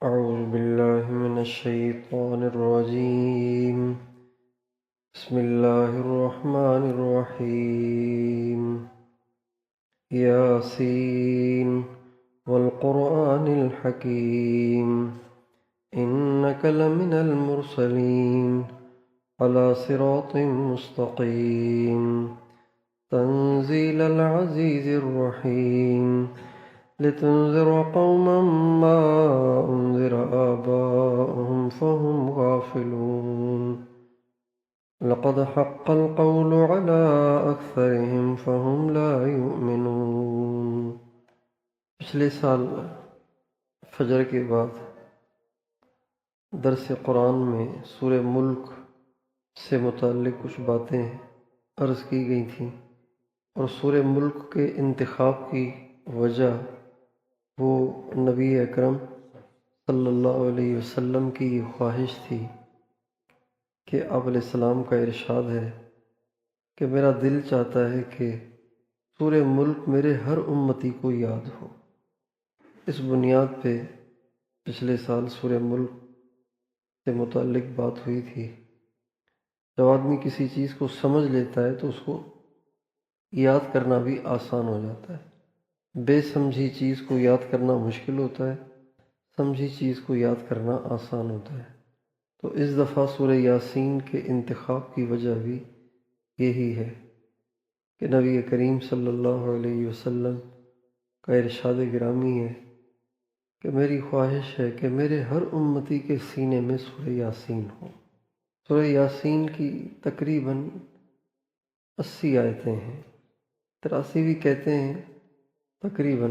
أعوذ بالله من الشيطان الرجيم. بسم الله الرحمن الرحيم. ياسين والقرآن الحكيم إنك لمن المرسلين على صراط مستقيم تنزيل العزيز الرحيم لتنذر قوما ما أنذر آباؤهم فهم غافلون لقد حق القول على أكثرهم فهم لا يؤمنون۔ پچھلے سال فجر کے بعد درس قرآن میں سورہ ملک سے متعلق کچھ باتیں عرض کی گئی تھیں، اور سورہ ملک کے انتخاب کی وجہ وہ نبی اکرم صلی اللہ علیہ وسلم کی یہ خواہش تھی کہ آپ علیہ السلام کا ارشاد ہے کہ میرا دل چاہتا ہے کہ سورہ ملک میرے ہر امتی کو یاد ہو۔ اس بنیاد پہ پچھلے سال سورہ ملک سے متعلق بات ہوئی تھی۔ جب آدمی کسی چیز کو سمجھ لیتا ہے تو اس کو یاد کرنا بھی آسان ہو جاتا ہے۔ بے سمجھی چیز کو یاد کرنا مشکل ہوتا ہے، سمجھی چیز کو یاد کرنا آسان ہوتا ہے۔ تو اس دفعہ سورہ یاسین کے انتخاب کی وجہ بھی یہی ہے کہ نبی کریم صلی اللہ علیہ وسلم کا ارشاد گرامی ہے کہ میری خواہش ہے کہ میرے ہر امتی کے سینے میں سورہ یاسین ہو۔ سورہ یاسین کی تقریباً 80 آیتیں ہیں، 83 بھی کہتے ہیں تقریباً۔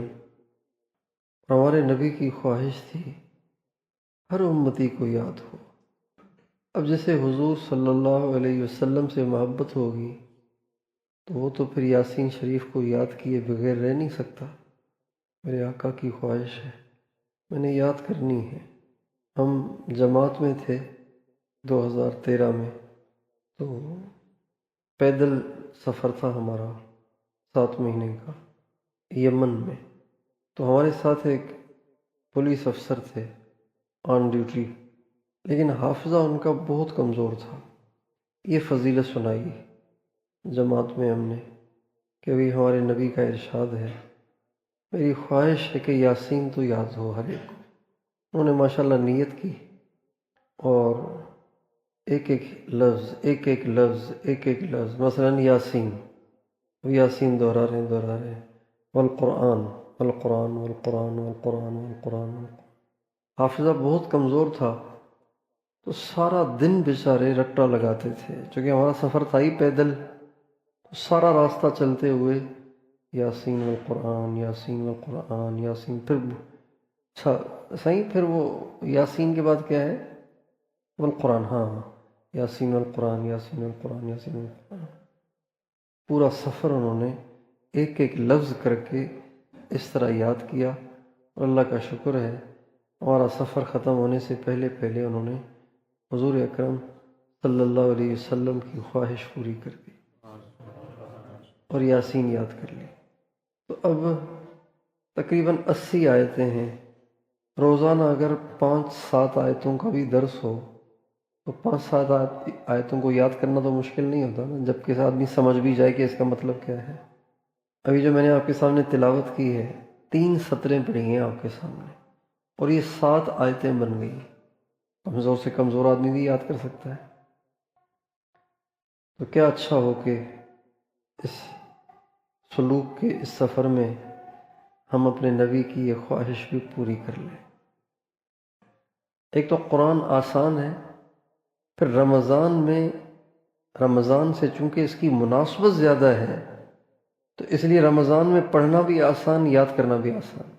ہمارے نبی کی خواہش تھی ہر امتی کو یاد ہو۔ اب جیسے حضور صلی اللہ علیہ وسلم سے محبت ہوگی تو وہ تو پھر یاسین شریف کو یاد کیے بغیر رہ نہیں سکتا۔ میرے آقا کی خواہش ہے، میں نے یاد کرنی ہے۔ ہم جماعت میں تھے 2013 میں، تو پیدل سفر تھا ہمارا 7 مہینے کا یمن میں۔ تو ہمارے ساتھ ایک پولیس افسر تھے آن ڈیوٹی، لیکن حافظہ ان کا بہت کمزور تھا۔ یہ فضیلت سنائی جماعت میں ہم نے کہ ابھی ہمارے نبی کا ارشاد ہے، میری خواہش ہے کہ یاسین تو یاد ہو ہر ایک کو۔ انہوں نے ماشاءاللہ نیت کی، اور ایک ایک لفظ مثلا یاسین دہرا رہے ہیں، والقرآن والقرآن والقرآن والقرآن والقرآن۔ حافظہ بہت کمزور تھا، تو سارا دن بیچارے رٹا لگاتے تھے، چونکہ ہمارا سفر تھا ہی پیدل، تو سارا راستہ چلتے ہوئے یاسین والقرآن یاسین والقرآن یاسین۔ پھر اچھا صحیح، پھر وہ یاسین کے بعد کیا ہے؟ والقرآن، ہاں یاسین والقرآن یاسین والقرآن یاسین والقرآن۔ پورا سفر انہوں نے ایک ایک لفظ کر کے اس طرح یاد کیا، اور اللہ کا شکر ہے ہمارا سفر ختم ہونے سے پہلے انہوں نے حضور اکرم صلی اللہ علیہ وسلم کی خواہش پوری کر دی اور یاسین یاد کر لی۔ تو اب تقریباً 80 آیتیں ہیں۔ روزانہ اگر 5-7 آیتوں کا بھی درس ہو تو 5-7 آیتوں کو یاد کرنا تو مشکل نہیں ہوتا نا، جب کہ آدمی سمجھ بھی جائے کہ اس کا مطلب کیا ہے۔ ابھی جو میں نے آپ کے سامنے تلاوت کی ہے، 3 سطریں پڑھی ہیں آپ کے سامنے، اور یہ 7 آیتیں بن گئی۔ کمزور سے کمزور آدمی بھی یاد کر سکتا ہے۔ تو کیا اچھا ہو کہ اس سلوک کے اس سفر میں ہم اپنے نبی کی یہ خواہش بھی پوری کر لیں۔ ایک تو قرآن آسان ہے، پھر رمضان سے چونکہ اس کی مناسبت زیادہ ہے، تو اس لیے رمضان میں پڑھنا بھی آسان، یاد کرنا بھی آسان۔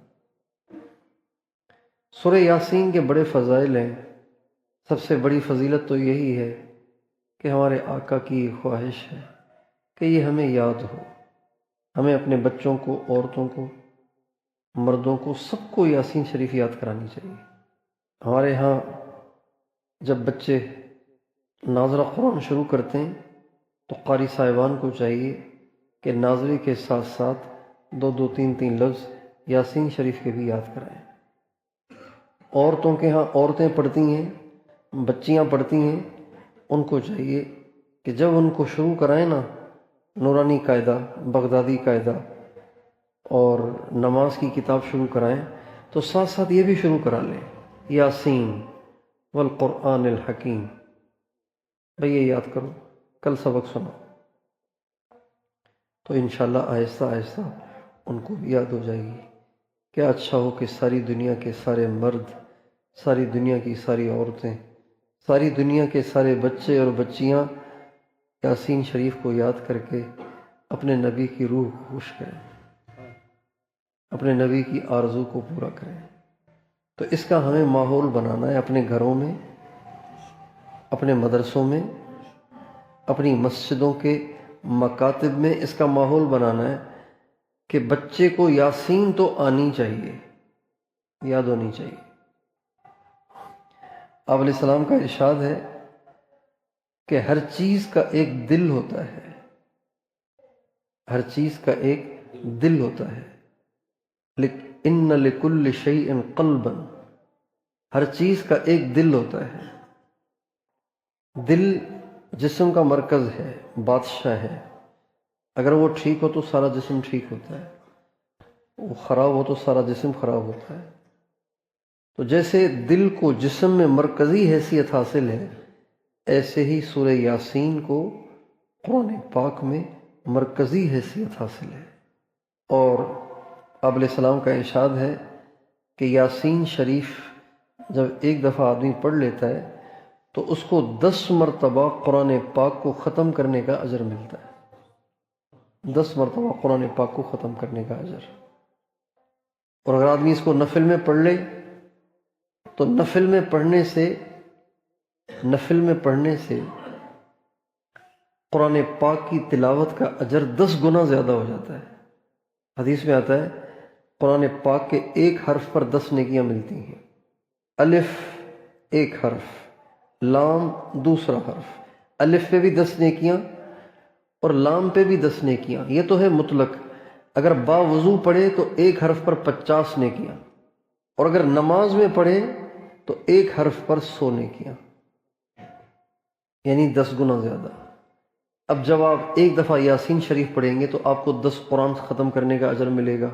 سورہ یاسین کے بڑے فضائل ہیں۔ سب سے بڑی فضیلت تو یہی ہے کہ ہمارے آقا کی یہ خواہش ہے کہ یہ ہمیں یاد ہو۔ ہمیں اپنے بچوں کو، عورتوں کو، مردوں کو، سب کو یاسین شریف یاد کرانی چاہیے۔ ہمارے ہاں جب بچے ناظرہ قرآن شروع کرتے ہیں تو قاری صاحبان کو چاہیے کہ ناظری کے ساتھ ساتھ 2-2 3-3 لفظ یاسین شریف کے بھی یاد کرائیں، عورتوں کے ہاں عورتیں پڑھتی ہیں، بچیاں پڑھتی ہیں، ان کو چاہیے کہ جب ان کو شروع کرائیں نا نورانی قاعدہ، بغدادی قاعدہ اور نماز کی کتاب شروع کرائیں تو ساتھ ساتھ یہ بھی شروع کرا لیں، یاسین والقرآن الحکیم۔ بھئی یہ یاد کرو، کل سبق سنو تو انشاءاللہ آہستہ آہستہ ان کو بھی یاد ہو جائے گی۔ کیا اچھا ہو کہ ساری دنیا کے سارے مرد، ساری دنیا کی ساری عورتیں، ساری دنیا کے سارے بچے اور بچیاں یاسین شریف کو یاد کر کے اپنے نبی کی روح کو خوش کریں، اپنے نبی کی آرزو کو پورا کریں۔ تو اس کا ہمیں ماحول بنانا ہے، اپنے گھروں میں، اپنے مدرسوں میں، اپنی مسجدوں کے مکاتب میں اس کا ماحول بنانا ہے کہ بچے کو یاسین تو آنی چاہیے، یاد ہونی چاہیے۔ آپ علیہ السلام کا ارشاد ہے کہ ہر چیز کا ایک دل ہوتا ہے، ہر چیز کا ایک دل ہوتا ہے، ان لکل شیء قلبا، ہر چیز کا ایک دل ہوتا ہے۔ دل جسم کا مرکز ہے، بادشاہ ہے، اگر وہ ٹھیک ہو تو سارا جسم ٹھیک ہوتا ہے، وہ خراب ہو تو سارا جسم خراب ہوتا ہے۔ تو جیسے دل کو جسم میں مرکزی حیثیت حاصل ہے، ایسے ہی سورہ یاسین کو قرآن پاک میں مرکزی حیثیت حاصل ہے۔ اور آپ علیہ السلام کا ارشاد ہے کہ یاسین شریف جب ایک دفعہ آدمی پڑھ لیتا ہے تو اس کو 10 مرتبہ قرآن پاک کو ختم کرنے کا اجر ملتا ہے، 10 مرتبہ قرآن پاک کو ختم کرنے کا اجر۔ اور اگر آدمی اس کو نفل میں پڑھ لے تو نفل میں پڑھنے سے قرآن پاک کی تلاوت کا اجر 10 گنا زیادہ ہو جاتا ہے۔ حدیث میں آتا ہے قرآن پاک کے ایک حرف پر 10 نیکیاں ملتی ہیں۔ الف ایک حرف، لام دوسرا حرف، الف پہ بھی 10 نیکیاں اور لام پہ بھی 10 نیکیاں۔ یہ تو ہے مطلق، اگر با وضو پڑھے تو ایک حرف پر 50 نیکیاں، اور اگر نماز میں پڑھے تو ایک حرف پر 100 نیکیاں، یعنی 10 گنا زیادہ۔ اب جب آپ ایک دفعہ یاسین شریف پڑھیں گے تو آپ کو 10 قرآن ختم کرنے کا اجر ملے گا،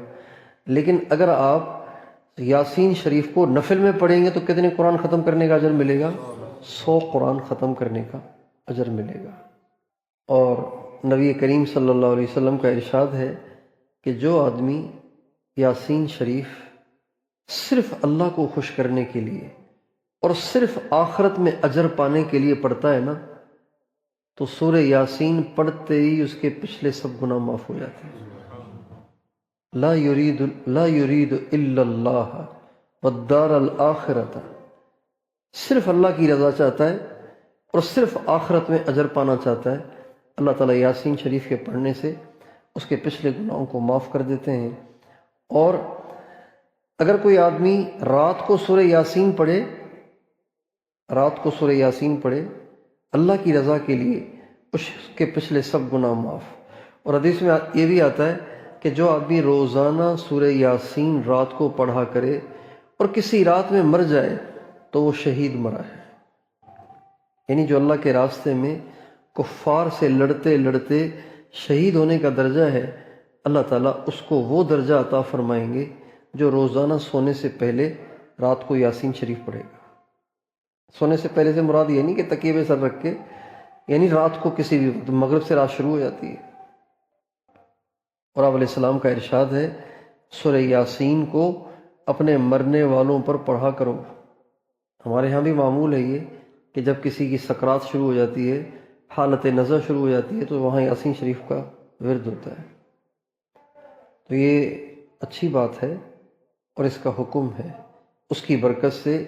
لیکن اگر آپ یاسین شریف کو نفل میں پڑھیں گے تو کتنے قرآن ختم کرنے کا اجر ملے گا؟ 100 قرآن ختم کرنے کا اجر ملے گا۔ اور نبی کریم صلی اللہ علیہ وسلم کا ارشاد ہے کہ جو آدمی یاسین شریف صرف اللہ کو خوش کرنے کے لیے اور صرف آخرت میں اجر پانے کے لیے پڑھتا ہے نا، تو سورہ یاسین پڑھتے ہی اس کے پچھلے سب گناہ معاف ہو جاتے ہیں۔ لا یرید الا اللہ والدار الآخرۃ، صرف اللہ کی رضا چاہتا ہے اور صرف آخرت میں اجر پانا چاہتا ہے، اللہ تعالیٰ یاسین شریف کے پڑھنے سے اس کے پچھلے گناہوں کو معاف کر دیتے ہیں۔ اور اگر کوئی آدمی رات کو سورہ یاسین پڑھے اللہ کی رضا کے لیے، اس کے پچھلے سب گناہ معاف۔ اور حدیث میں یہ بھی آتا ہے کہ جو آدمی روزانہ سورہ یاسین رات کو پڑھا کرے اور کسی رات میں مر جائے تو وہ شہید مرا ہے، یعنی جو اللہ کے راستے میں کفار سے لڑتے لڑتے شہید ہونے کا درجہ ہے، اللہ تعالیٰ اس کو وہ درجہ عطا فرمائیں گے جو روزانہ سونے سے پہلے رات کو یاسین شریف پڑھے گا۔ سونے سے پہلے سے مراد یہ نہیں کہ تکیے پہ سر رکھ کے، یعنی رات کو کسی بھی وقت، مغرب سے رات شروع ہو جاتی ہے۔ اور آپ علیہ السلام کا ارشاد ہے سورہ یاسین کو اپنے مرنے والوں پر پڑھا کرو۔ ہمارے ہاں بھی معمول ہے یہ کہ جب کسی کی سکرات شروع ہو جاتی ہے، حالت نزع شروع ہو جاتی ہے، تو وہاں یاسین شریف کا ورد ہوتا ہے۔ تو یہ اچھی بات ہے اور اس کا حکم ہے، اس کی برکت سے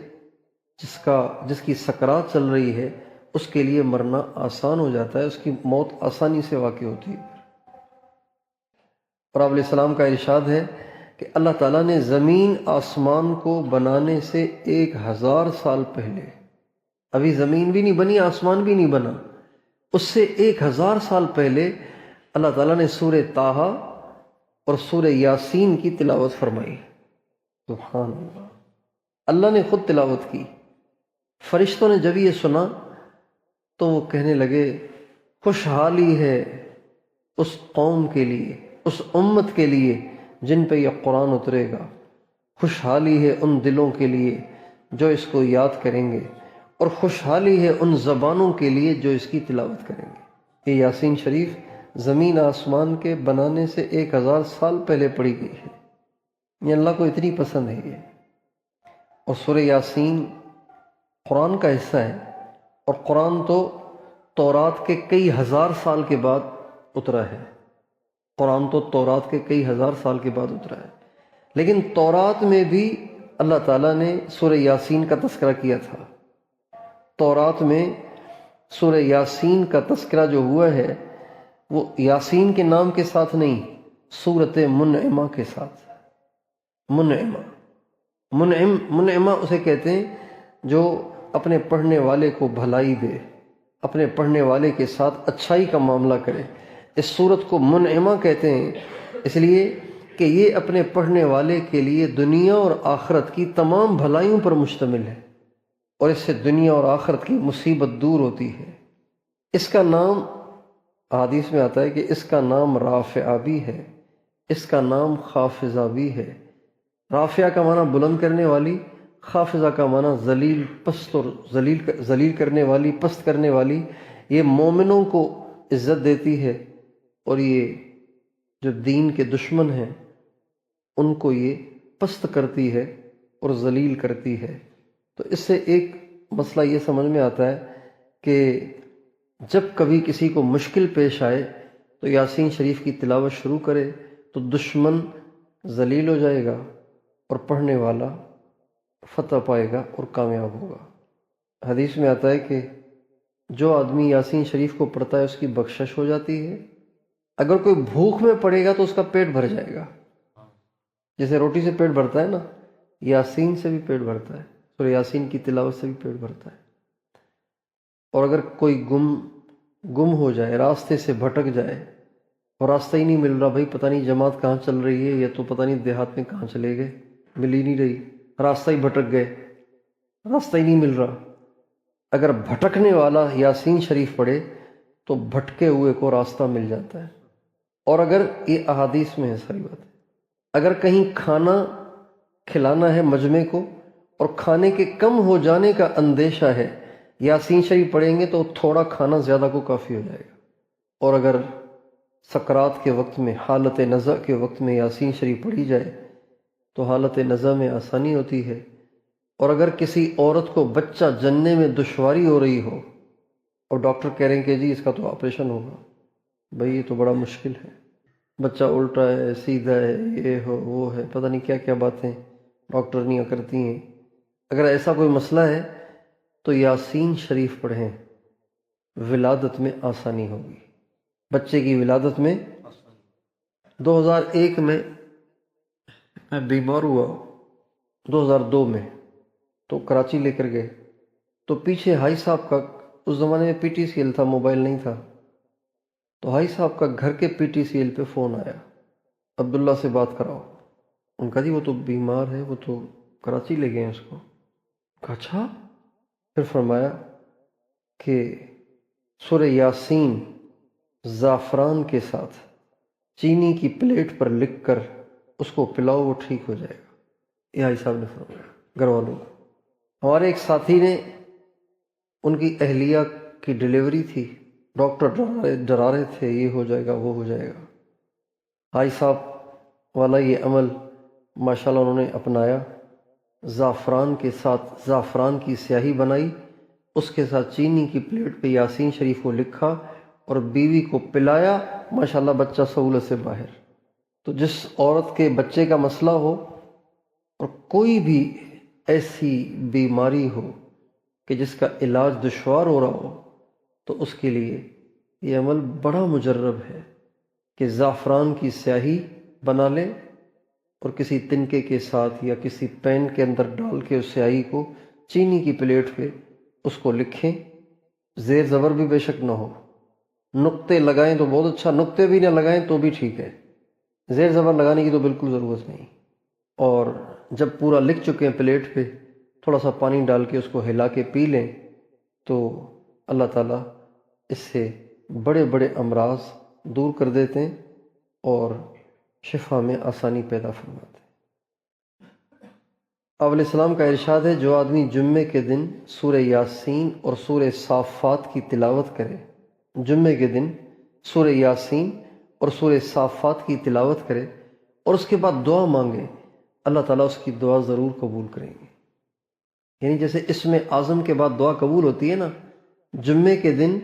جس کی سکرات چل رہی ہے اس کے لیے مرنا آسان ہو جاتا ہے، اس کی موت آسانی سے واقع ہوتی ہے۔ اور آپ علیہ السلام کا ارشاد ہے کہ اللہ تعالیٰ نے زمین آسمان کو بنانے سے 1000 سال پہلے، ابھی زمین بھی نہیں بنی، آسمان بھی نہیں بنا، اس سے 1000 سال پہلے اللہ تعالیٰ نے سورہ طٰہٰ اور سورہ یاسین کی تلاوت فرمائی۔ سبحان اللہ۔ اللہ نے خود تلاوت کی۔ فرشتوں نے جب یہ سنا تو وہ کہنے لگے خوشحالی ہے اس قوم کے لیے، اس امت کے لیے جن پہ یہ قرآن اترے گا، خوشحالی ہے ان دلوں کے لیے جو اس کو یاد کریں گے، اور خوشحالی ہے ان زبانوں کے لیے جو اس کی تلاوت کریں گے۔ یہ یاسین شریف زمین آسمان کے بنانے سے 1000 سال پہلے پڑھی گئی ہے، یہ اللہ کو اتنی پسند ہے یہ۔ اور سورہ یاسین قرآن کا حصہ ہے، اور قرآن تو تورات کے کئی ہزار سال کے بعد اترا ہے، قرآن تو تورات کے کئی ہزار سال کے بعد اترا ہے، لیکن تورات میں بھی اللہ تعالیٰ نے سورہ یاسین کا تذکرہ کیا تھا۔ تورات میں سورہ یاسین کا تذکرہ جو ہوا ہے وہ یاسین کے نام کے ساتھ نہیں، سورۃ منعمہ کے ساتھ۔ منعمہ اسے کہتے ہیں جو اپنے پڑھنے والے کو بھلائی دے، اپنے پڑھنے والے کے ساتھ اچھائی کا معاملہ کرے۔ اس سورت کو منعمہ کہتے ہیں اس لیے کہ یہ اپنے پڑھنے والے کے لیے دنیا اور آخرت کی تمام بھلائیوں پر مشتمل ہے، اور اس سے دنیا اور آخرت کی مصیبت دور ہوتی ہے۔ اس کا نام حدیث میں آتا ہے کہ اس کا نام رافعہ بھی ہے، اس کا نام خافضہ بھی ہے۔ رافعہ کا معنی بلند کرنے والی، خافضہ کا معنی ذلیل، پست اور ذلیل کرنے والی، پست کرنے والی۔ یہ مومنوں کو عزت دیتی ہے، اور یہ جو دین کے دشمن ہیں ان کو یہ پست کرتی ہے اور ذلیل کرتی ہے۔ تو اس سے ایک مسئلہ یہ سمجھ میں آتا ہے کہ جب کبھی کسی کو مشکل پیش آئے تو یاسین شریف کی تلاوت شروع کرے تو دشمن ذلیل ہو جائے گا اور پڑھنے والا فتح پائے گا اور کامیاب ہوگا۔ حدیث میں آتا ہے کہ جو آدمی یاسین شریف کو پڑھتا ہے اس کی بخشش ہو جاتی ہے۔ اگر کوئی بھوک میں پڑے گا تو اس کا پیٹ بھر جائے گا، جیسے روٹی سے پیٹ بھرتا ہے نا، یاسین سے بھی پیٹ بھرتا ہے، سورہ یاسین کی تلاوت سے بھی پیٹ بھرتا ہے۔ اور اگر کوئی گم ہو جائے، راستے سے بھٹک جائے اور راستہ ہی نہیں مل رہا، بھائی پتہ نہیں جماعت کہاں چل رہی ہے، یا تو پتہ نہیں دیہات میں کہاں چلے گئے، مل ہی نہیں رہی، راستہ ہی بھٹک گئے، راستہ ہی نہیں مل رہا، اگر بھٹکنے والا یاسین شریف پڑھے تو بھٹکے ہوئے کو راستہ مل جاتا ہے۔ اور اگر یہ احادیث میں ہے ساری بات ہے، اگر کہیں کھانا کھلانا ہے مجمع کو اور کھانے کے کم ہو جانے کا اندیشہ ہے، یاسین شریف پڑھیں گے تو تھوڑا کھانا زیادہ کو کافی ہو جائے گا۔ اور اگر سکرات کے وقت میں، حالت نزع کے وقت میں یاسین شریف پڑھی جائے تو حالت نزع میں آسانی ہوتی ہے۔ اور اگر کسی عورت کو بچہ جننے میں دشواری ہو رہی ہو اور ڈاکٹر کہہ رہے ہیں کہ جی اس کا تو آپریشن ہوگا، بھئی یہ تو بڑا مشکل ہے، بچہ الٹا ہے، سیدھا ہے، یہ ہو وہ ہے، پتہ نہیں کیا کیا باتیں ڈاکٹرنیاں کرتی ہیں۔ اگر ایسا کوئی مسئلہ ہے تو یاسین شریف پڑھیں، ولادت میں آسانی ہوگی، بچے کی ولادت میں۔ 2001 میں میں بیمار ہوا، 2002 میں، تو کراچی لے کر گئے تو پیچھے حاجی صاحب کا، اس زمانے میں پی ٹی سی ایل تھا، موبائل نہیں تھا، تو حاجی صاحب کا گھر کے پی ٹی سی ایل پہ فون آیا، عبداللہ سے بات کراؤ۔ ان کا جی وہ تو بیمار ہے، وہ تو کراچی لے گئے ہیں اس کو۔ کہا اچھا؟ پھر فرمایا کہ سورہ یاسین زعفران کے ساتھ چینی کی پلیٹ پر لکھ کر اس کو پلاؤ، وہ ٹھیک ہو جائے گا۔ یہ حاجی صاحب نے فرمایا گھر والوں کو۔ ہمارے ایک ساتھی نے، ان کی اہلیہ کی ڈیلیوری تھی، ڈاکٹر ڈرا رہے تھے یہ ہو جائے گا وہ ہو جائے گا، حاجی صاحب والا یہ عمل ماشاءاللہ انہوں نے اپنایا، زعفران کے ساتھ زعفران کی سیاہی بنائی، اس کے ساتھ چینی کی پلیٹ پہ یاسین شریف کو لکھا اور بیوی کو پلایا، ماشاءاللہ بچہ سہولت سے باہر۔ تو جس عورت کے بچے کا مسئلہ ہو اور کوئی بھی ایسی بیماری ہو کہ جس کا علاج دشوار ہو رہا ہو، تو اس کے لیے یہ عمل بڑا مجرب ہے کہ زعفران کی سیاہی بنا لیں اور کسی تنکے کے ساتھ یا کسی پین کے اندر ڈال کے اس سیاہی کو چینی کی پلیٹ پہ اس کو لکھیں، زیر زبر بھی بے شک نہ ہو، نقطے لگائیں تو بہت اچھا، نقطے بھی نہ لگائیں تو بھی ٹھیک ہے، زیر زبر لگانے کی تو بالکل ضرورت نہیں۔ اور جب پورا لکھ چکے ہیں پلیٹ پہ تھوڑا سا پانی ڈال کے اس کو ہلا کے پی لیں تو اللہ تعالیٰ اس سے بڑے بڑے امراض دور کر دیتے ہیں اور شفا میں آسانی پیدا فرماتے ہیں۔ آپ علیہ السلام کا ارشاد ہے، جو آدمی جمعے کے دن سورہ یاسین اور سورہ صافات کی تلاوت کرے، جمعے کے دن سورہ یاسین اور سورہ صافات کی تلاوت کرے اور اس کے بعد دعا مانگے، اللہ تعالیٰ اس کی دعا ضرور قبول کریں گے۔ یعنی جیسے اسم اعظم کے بعد دعا قبول ہوتی ہے نا، جمعے کے دن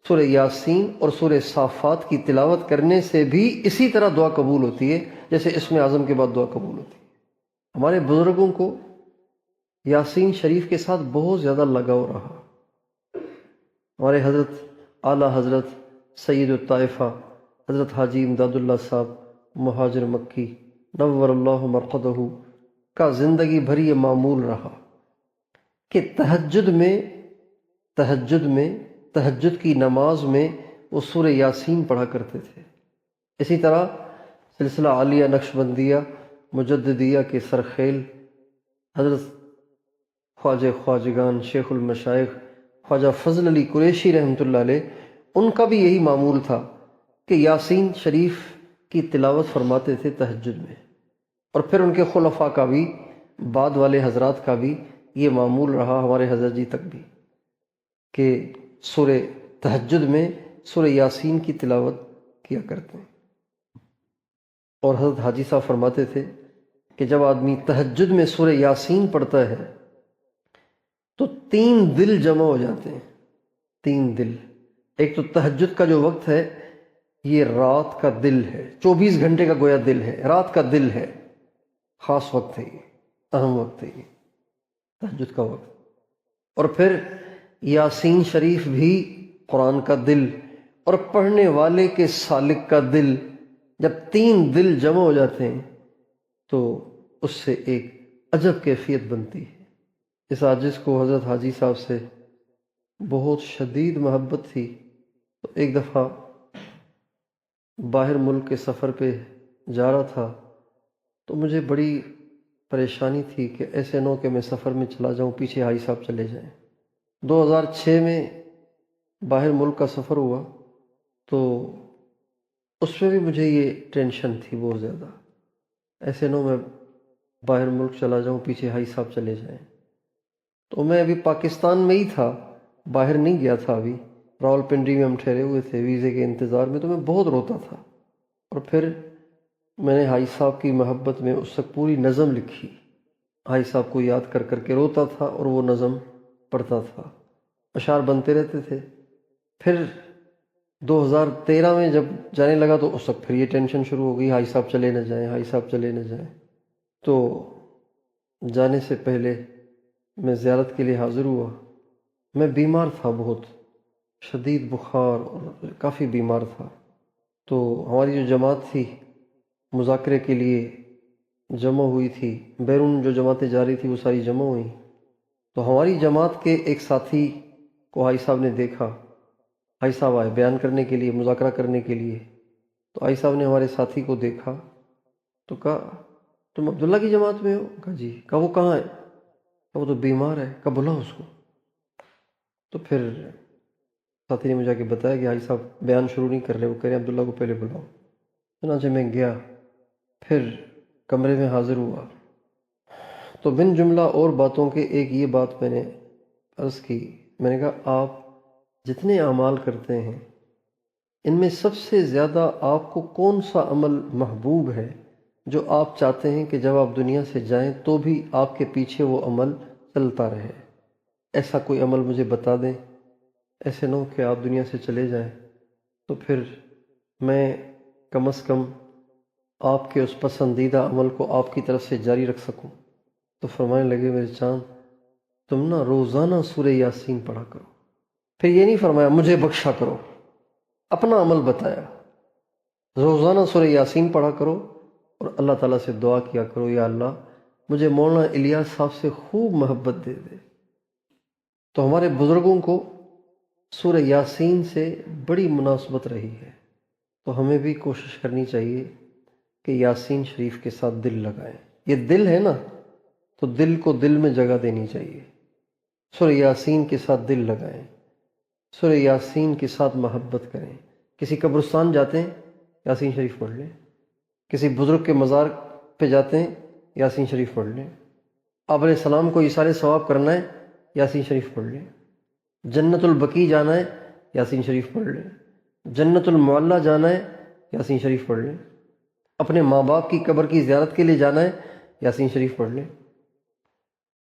سورہ یاسین اور سورہ صافات کی تلاوت کرنے سے بھی اسی طرح دعا قبول ہوتی ہے جیسے اسم اعظم کے بعد دعا قبول ہوتی ہے۔ ہمارے بزرگوں کو یاسین شریف کے ساتھ بہت زیادہ لگاؤ رہا۔ ہمارے حضرت اعلیٰ حضرت سید الطائفہ حضرت حاجی امداد اللہ صاحب مہاجر مکی نور اللہ مرقدہ کا زندگی بھر یہ معمول رہا کہ تہجد کی نماز میں وہ سورہ یاسین پڑھا کرتے تھے۔ اسی طرح سلسلہ عالیہ نقشبندیہ مجددیہ کے سرخیل حضرت خواجگان شیخ المشائخ خواجہ فضل علی قریشی رحمۃ اللہ علیہ، ان کا بھی یہی معمول تھا کہ یاسین شریف کی تلاوت فرماتے تھے تہجد میں، اور پھر ان کے خلفاء کا بھی، بعد والے حضرات کا بھی یہ معمول رہا، ہمارے حضرت جی تک بھی، کہ سورہ تہجد میں سورہ یاسین کی تلاوت کیا کرتے ہیں۔ اور حضرت حاجی صاحب فرماتے تھے کہ جب آدمی تہجد میں سورہ یاسین پڑھتا ہے تو 3 دل جمع ہو جاتے ہیں۔ 3 دل، ایک تو تہجد کا جو وقت ہے یہ رات کا دل ہے، 24 گھنٹے کا گویا دل ہے، رات کا دل ہے، خاص وقت ہے، یہ اہم وقت ہے یہ تہجد کا وقت۔ اور پھر یاسین شریف بھی قرآن کا دل اور پڑھنے والے کے سالک کا دل، جب 3 دل جمع ہو جاتے ہیں تو اس سے ایک عجب کیفیت بنتی ہے۔ اس عاجز کو حضرت حاجی صاحب سے بہت شدید محبت تھی، تو ایک دفعہ باہر ملک کے سفر پہ جا رہا تھا تو مجھے بڑی پریشانی تھی کہ ایسے نہ کہ میں سفر میں چلا جاؤں پیچھے حاجی صاحب چلے جائیں۔ 2006 میں باہر ملک کا سفر ہوا تو اس میں بھی مجھے یہ ٹینشن تھی بہت زیادہ، ایسے نہ میں باہر ملک چلا جاؤں پیچھے حاجی صاحب چلے جائیں۔ تو میں ابھی پاکستان میں ہی تھا، باہر نہیں گیا تھا، ابھی راول پنڈی میں ہم ٹھہرے ہوئے تھے ویزے کے انتظار میں، تو میں بہت روتا تھا۔ اور پھر میں نے حاجی صاحب کی محبت میں اس وقت پوری نظم لکھی، حاجی صاحب کو یاد کر کر کے روتا تھا اور وہ نظم پڑھتا تھا، اشعار بنتے رہتے تھے۔ پھر 2013 میں جب جانے لگا تو اس وقت پھر یہ ٹینشن شروع ہو گئی، حاجی صاحب چلے نہ جائیں، حاجی صاحب چلے نہ جائیں۔ تو جانے سے پہلے میں زیارت کے لیے حاضر ہوا، میں بیمار تھا، بہت شدید بخار اور کافی بیمار تھا۔ تو ہماری جو جماعت تھی مذاکرے کے لیے جمع ہوئی تھی، بیرون جو جماعتیں جا رہی تھی وہ ساری جمع ہوئیں، تو ہماری جماعت کے ایک ساتھی کو حاجی صاحب نے دیکھا، حاجی صاحب آئے بیان کرنے کے لیے، مذاکرہ کرنے کے لیے۔ تو حاجی صاحب نے ہمارے ساتھی کو دیکھا تو کہا تم عبداللہ کی جماعت میں ہو؟ کہا جی۔ کہا وہ کہاں ہے؟ کہا وہ تو بیمار ہے۔ کہا بلاؤ اس کو۔ تو پھر ساتھی نے مجھے آ کے بتایا کہ حاجی صاحب بیان شروع نہیں کر رہے، وہ کہہ رہے ہیں عبداللہ کو پہلے بلاؤ۔ چنانچہ میں گیا، پھر کمرے میں حاضر ہوا تو بن جملہ اور باتوں کے ایک یہ بات میں نے عرض کی، میں نے کہا آپ جتنے اعمال کرتے ہیں ان میں سب سے زیادہ آپ کو کون سا عمل محبوب ہے جو آپ چاہتے ہیں کہ جب آپ دنیا سے جائیں تو بھی آپ کے پیچھے وہ عمل چلتا رہے؟ ایسا کوئی عمل مجھے بتا دیں، ایسے نہ ہو کہ آپ دنیا سے چلے جائیں تو پھر میں کم از کم آپ کے اس پسندیدہ عمل کو آپ کی طرف سے جاری رکھ سکوں۔ تو فرمانے لگے میرے چاند تم نا روزانہ سورہ یاسین پڑھا کرو۔ پھر یہ نہیں فرمایا مجھے بخشا کرو، اپنا عمل بتایا، روزانہ سورہ یاسین پڑھا کرو اور اللہ تعالیٰ سے دعا کیا کرو یا اللہ مجھے مولانا الیاس صاحب سے خوب محبت دے دے۔ تو ہمارے بزرگوں کو سورہ یاسین سے بڑی مناسبت رہی ہے، تو ہمیں بھی کوشش کرنی چاہیے کہ یاسین شریف کے ساتھ دل لگائیں۔ یہ دل ہے نا، تو دل کو دل میں جگہ دینی چاہیے۔ سورہ یاسین کے ساتھ دل لگائیں، سورہ یاسین کے ساتھ محبت کریں۔ کسی قبرستان جاتے ہیں، یاسین شریف پڑھ لیں۔ کسی بزرگ کے مزار پہ جاتے ہیں، یاسین شریف پڑھ لیں۔ آپ علیہ السلام کو ایثار ثواب کرنا ہے، یاسین شریف پڑھ لیں۔ جنت البقیع جانا ہے، یاسین شریف پڑھ لیں۔ جنت المعلیٰ جانا ہے، یاسین شریف پڑھ لیں۔ اپنے ماں باپ کی قبر کی زیارت کے لیے جانا ہے، یاسین شریف پڑھ لیں۔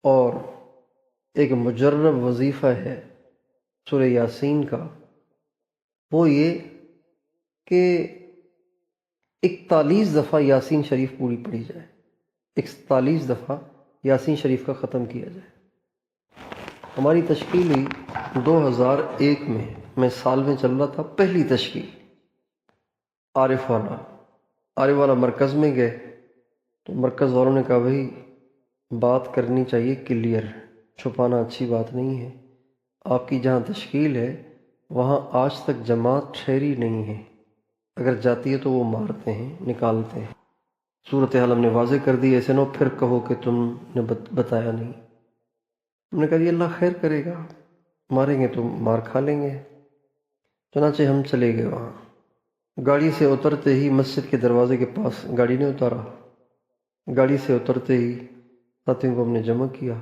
اور ایک مجرب وظیفہ ہے سورہ یاسین کا، وہ یہ کہ 41 دفعہ یاسین شریف پوری پڑھی جائے، 41 دفعہ یاسین شریف کا ختم کیا جائے۔ ہماری تشکیل ہوئی 2001 میں سال میں چل رہا تھا، پہلی تشکیل عارف والا مرکز میں گئے تو مرکز والوں نے کہا بھائی بات کرنی چاہیے کلیئر، چھپانا اچھی بات نہیں ہے۔ آپ کی جہاں تشکیل ہے وہاں آج تک جماعت ٹھہری نہیں ہے، اگر جاتی ہے تو وہ مارتے ہیں، نکالتے ہیں۔ صورتحال ہم نے واضح کر دی، ایسے نہ پھر کہو کہ تم نے بتایا نہیں۔ ہم نے کہا یہ اللہ خیر کرے گا، ماریں گے تو مار کھا لیں گے۔ چنانچہ ہم چلے گئے وہاں، گاڑی سے اترتے ہی مسجد کے دروازے کے پاس گاڑی نے اتارا، گاڑی سے اترتے ہی ساتھیوں کو ہم نے جمع کیا،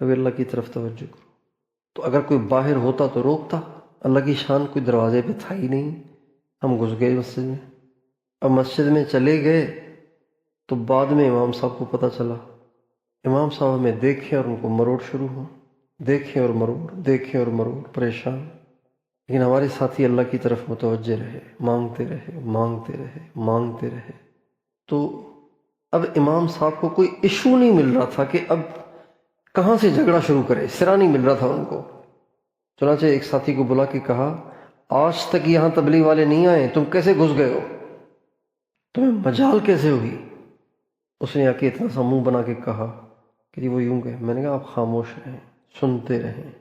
ابھی اللہ کی طرف توجہ کرو۔ تو اگر کوئی باہر ہوتا تو روکتا، اللہ کی شان کوئی دروازے پہ تھا ہی نہیں۔ ہم گھس گئے مسجد میں۔ اب مسجد میں چلے گئے تو بعد میں امام صاحب کو پتہ چلا، امام صاحب ہمیں دیکھیں اور ان کو مروڑ شروع ہو، دیکھیں اور مروڑ، دیکھیں اور مروڑ، پریشان۔ لیکن ہمارے ساتھی اللہ کی طرف متوجہ رہے، مانگتے رہے، مانگتے رہے، مانگتے رہے۔ تو اب امام صاحب کو کوئی ایشو نہیں مل رہا تھا کہ اب کہاں سے جھگڑا شروع کرے، سرا نہیں مل رہا تھا ان کو۔ چنانچہ ایک ساتھی کو بلا کے کہا آج تک یہاں تبلیغ والے نہیں آئے، تم کیسے گھس گئے ہو، تمہیں مجال کیسے ہوئی؟ اس نے آ کے اتنا سا منہ بنا کے کہا کہ جی وہ یوں کہ میں نے کہا آپ خاموش رہیں، سنتے رہیں،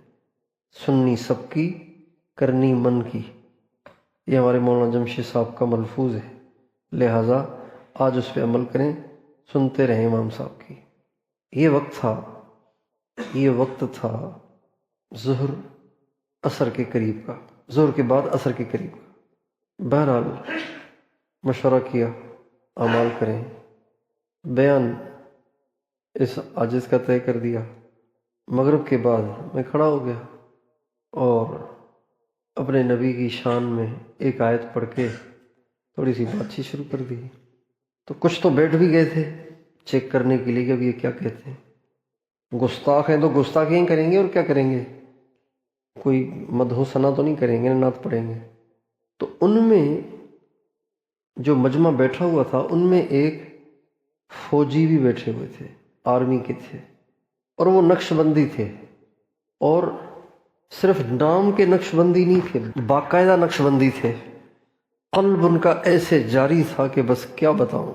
سننی سب کی کرنی من کی، یہ ہمارے مولانا جمشید صاحب کا ملفوظ ہے، لہٰذا آج اس پہ عمل کریں، سنتے رہیں امام صاحب کی۔ یہ وقت تھا ظہر عصر کے قریب کا، ظہر کے بعد عصر کے قریب کا۔ بہرحال مشورہ کیا اعمال کریں، بیان اس عاجز کا طے کر دیا۔ مغرب کے بعد میں کھڑا ہو گیا اور اپنے نبی کی شان میں ایک آیت پڑھ کے تھوڑی سی بات چیت شروع کر دی۔ تو کچھ تو بیٹھ بھی گئے تھے چیک کرنے کے لیے کہ اب یہ کیا کہتے ہیں، گستاخ ہیں تو گستاخی ہی کریں گے اور کیا کریں گے، کوئی مدح و ثنا تو نہیں کریں گے، نعت پڑھیں گے۔ تو ان میں جو مجمع بیٹھا ہوا تھا ان میں ایک فوجی بھی بیٹھے ہوئے تھے، آرمی کے تھے، اور وہ نقش بندی تھے، اور صرف نام کے نقش بندی نہیں تھے، باقاعدہ نقش بندی تھے۔ قلب ان کا ایسے جاری تھا کہ بس کیا بتاؤں۔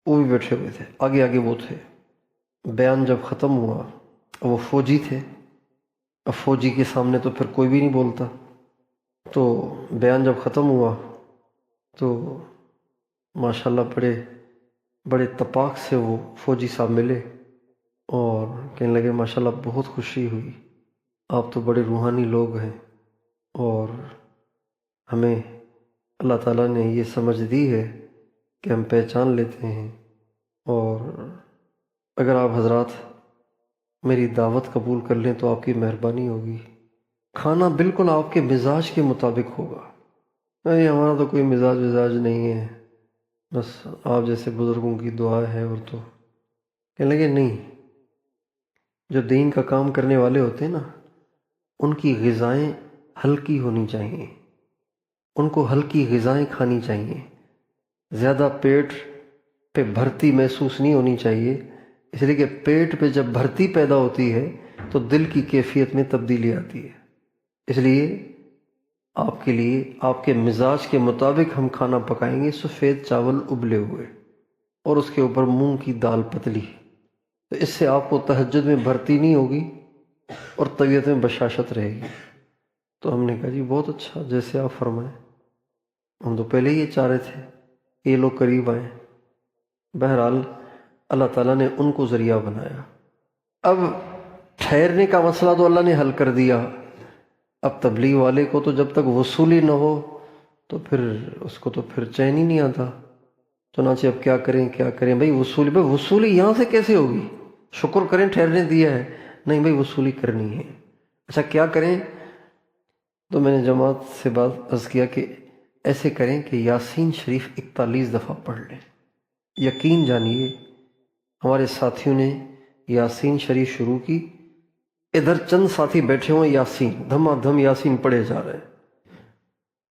وہ بھی بیٹھے ہوئے تھے، آگے آگے وہ تھے۔ بیان جب ختم ہوا، وہ فوجی تھے، اب فوجی کے سامنے تو پھر کوئی بھی نہیں بولتا، تو بیان جب ختم ہوا تو ماشاءاللہ بڑے تپاک سے وہ فوجی صاحب ملے اور کہنے لگے ماشاءاللہ بہت خوشی ہوئی، آپ تو بڑے روحانی لوگ ہیں، اور ہمیں اللہ تعالیٰ نے یہ سمجھ دی ہے کہ ہم پہچان لیتے ہیں، اور اگر آپ حضرات میری دعوت قبول کر لیں تو آپ کی مہربانی ہوگی، کھانا بالکل آپ کے مزاج کے مطابق ہوگا۔ نہیں ہمارا تو کوئی مزاج نہیں ہے، بس آپ جیسے بزرگوں کی دعا ہے، اور تو کہنے لگے نہیں، جو دین کا کام کرنے والے ہوتے ہیں نا ان کی غذائیں ہلکی ہونی چاہیے، ان کو ہلکی غذائیں کھانی چاہیے، زیادہ پیٹ پہ بھرتی محسوس نہیں ہونی چاہیے، اس لیے کہ پیٹ پہ جب بھرتی پیدا ہوتی ہے تو دل کی کیفیت میں تبدیلی آتی ہے۔ اس لیے آپ کے لیے آپ کے مزاج کے مطابق ہم کھانا پکائیں گے، سفید چاول ابلے ہوئے اور اس کے اوپر مونگ کی دال پتلی، تو اس سے آپ کو تہجد میں بھرتی نہیں ہوگی اور طبیعت میں بشاشت رہے گی۔ تو ہم نے کہا جی بہت اچھا، جیسے آپ فرمائیں۔ ہم تو پہلے ہی یہ چاہ رہے تھے کہ یہ لوگ قریب آئیں۔ بہرحال اللہ تعالیٰ نے ان کو ذریعہ بنایا۔ اب ٹھہرنے کا مسئلہ تو اللہ نے حل کر دیا، اب تبلیغ والے کو تو جب تک وصولی نہ ہو تو پھر اس کو تو پھر چین ہی نہیں آتا۔ چنانچہ اب کیا کریں بھائی، وصولی یہاں سے کیسے ہوگی؟ شکر کریں ٹھہرنے دیا ہے، نہیں بھائی وصولی کرنی ہے۔ اچھا کیا کریں؟ تو میں نے جماعت سے بات عرض کیا کہ ایسے کریں کہ یاسین شریف 41 دفعہ پڑھ لیں۔ یقین جانیے ہمارے ساتھیوں نے یاسین شریف شروع کی، ادھر چند ساتھی بیٹھے ہوئے یاسین دھما دھم یاسین پڑھے جا رہے ہیں،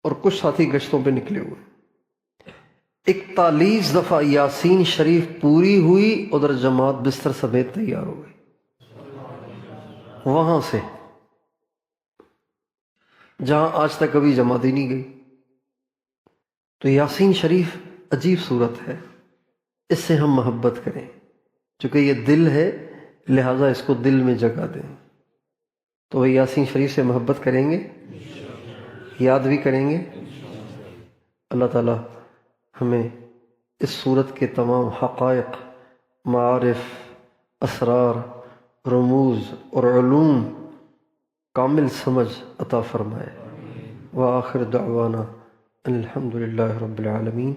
اور کچھ ساتھی گشتوں پہ نکلے ہوئے۔ 41 دفعہ یاسین شریف پوری ہوئی، ادھر جماعت بستر سمیت تیار ہو گئی۔ وہاں سے جہاں آج تک کبھی جماعت ہی نہیں گئی۔ تو یاسین شریف عجیب صورت ہے، اس سے ہم محبت کریں، چونکہ یہ دل ہے لہٰذا اس کو دل میں جگہ دیں۔ تو وہ یاسین شریف سے محبت کریں گے، یاد بھی کریں گے۔ اللہ تعالیٰ ہمیں اس صورت کے تمام حقائق، معارف، اسرار، رموز اور علوم کامل سمجھ عطا فرمائے۔ وآخر دعوانا ان الحمد للہ رب العالمین۔